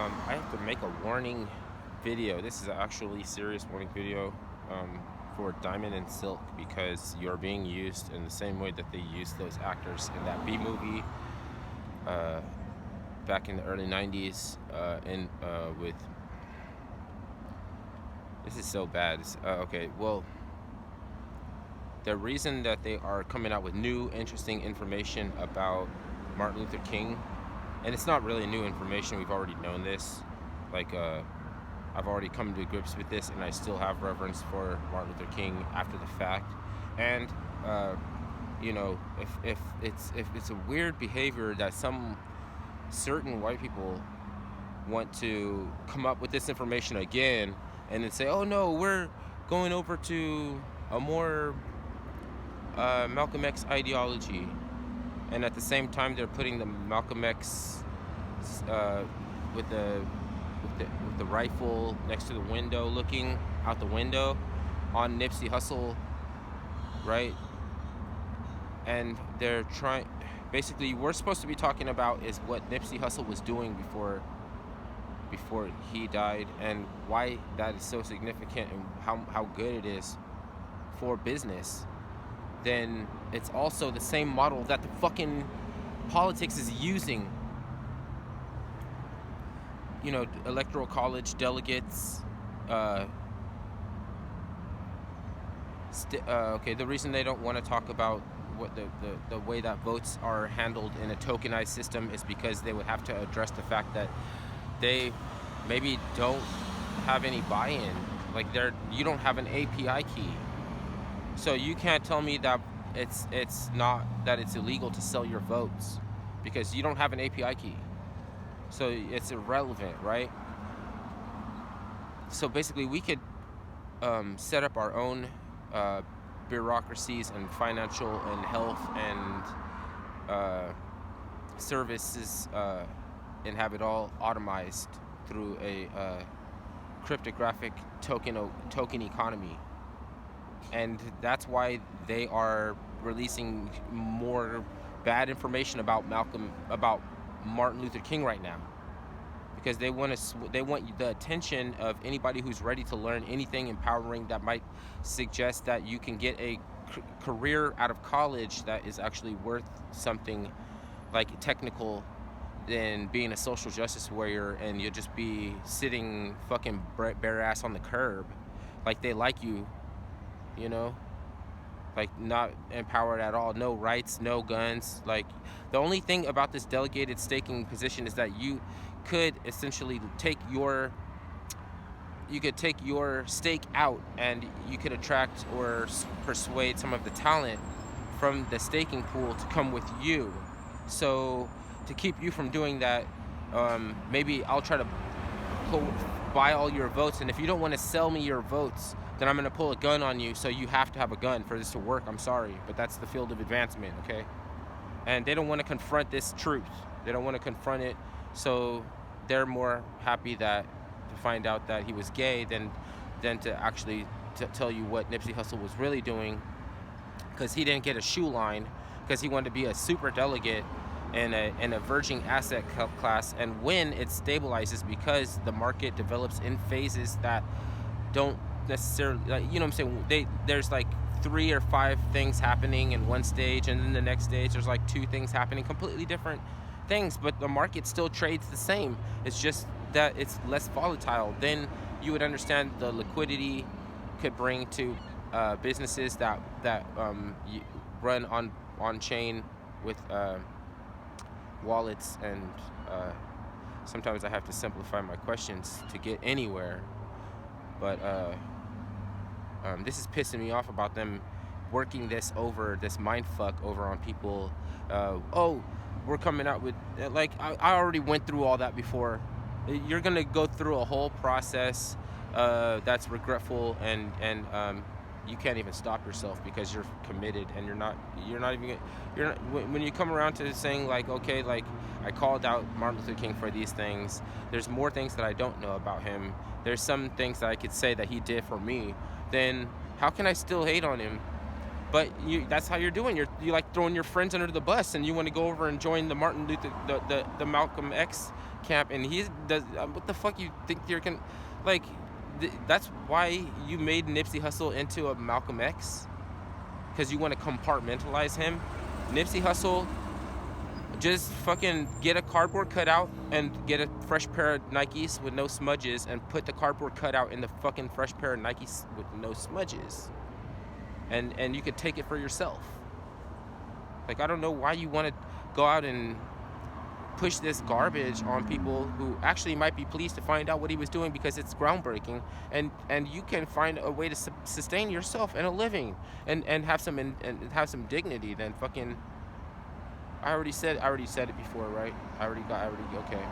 I have to make a warning video. This is an actually serious warning video for Diamond and Silk because you're being used in the same way that they used those actors in that B movie back in the early 90s. With this is so bad. Okay, well, the reason that they are coming out with new, interesting information about Martin Luther King, and it's not really new information, we've already known this. I've already come to grips with this, and I still have reverence for Martin Luther King after the fact. And if it's a weird behavior that some certain white people want to come up with this information again, and then say, "Oh no, we're going over to a more Malcolm X ideology," and at the same time they're putting the Malcolm X with the rifle next to the window, looking out the window on Nipsey Hussle, right? And they're trying, basically, we're supposed to be talking about is what Nipsey Hussle was doing before he died, and why that is so significant, and how good it is for business. Then it's also the same model that the fucking politics is using. Electoral college delegates. The reason they don't want to talk about what the way that votes are handled in a tokenized system is because they would have to address the fact that they maybe don't have any buy-in. Like you don't have an API key, so you can't tell me that it's not that it's illegal to sell your votes because you don't have an API key. So it's irrelevant, right? So basically, we could set up our own bureaucracies and financial and health and services and have it all automized through a cryptographic token economy. And that's why they are releasing more bad information about Martin Luther King right now, because they want the attention of anybody who's ready to learn anything empowering that might suggest that you can get a career out of college that is actually worth something, like technical, than being a social justice warrior, and you'll just be sitting fucking bare ass on the curb, like they like you, like not empowered at all, no rights, no guns. Like, the only thing about this delegated staking position is that you could essentially take your stake out, and you could attract or persuade some of the talent from the staking pool to come with you. So to keep you from doing that, maybe I'll try to buy all your votes, and if you don't want to sell me your votes, then I'm going to pull a gun on you, so you have to have a gun for this to work. I'm sorry, but that's the field of advancement, okay? And they don't want to confront this truth. They don't want to confront it, so they're more happy to find out that he was gay than to actually tell you what Nipsey Hussle was really doing, because he didn't get a shoe line, because he wanted to be a super delegate in a verging asset class, and when it stabilizes, because the market develops in phases that don't necessarily, there's like 3 or 5 things happening in one stage, and then the next stage there's like 2 things happening, completely different things, but the market still trades the same. It's just that it's less volatile. Then you would understand the liquidity could bring to businesses that run on chain with wallets, and sometimes I have to simplify my questions to get anywhere. But this is pissing me off about them working this mind fuck over on people. We're coming out with, like, I already went through all that before. You're gonna go through a whole process that's regretful, and you can't even stop yourself because you're committed, and you're not when you come around to saying, like, okay, like, I called out Martin Luther King for these things, there's more things that I don't know about him, there's some things that I could say that he did for me, then how can I still hate on him? But that's how you're doing. You like throwing your friends under the bus, and you want to go over and join the Martin Luther, the Malcolm X camp, and he does. What the fuck you think you're gonna, like? That's why you made Nipsey Hussle into a Malcolm X, because you want to compartmentalize him. Nipsey Hussle, just fucking get a cardboard cutout and get a fresh pair of Nikes with no smudges, and put the cardboard cutout in the fucking fresh pair of Nikes with no smudges. And you could take it for yourself. Like, I don't know why you want to go out and push this garbage on people who actually might be pleased to find out what he was doing, because it's groundbreaking, and you can find a way to sustain yourself and a living, and have some dignity. Then fucking, I already said it before, right? Okay.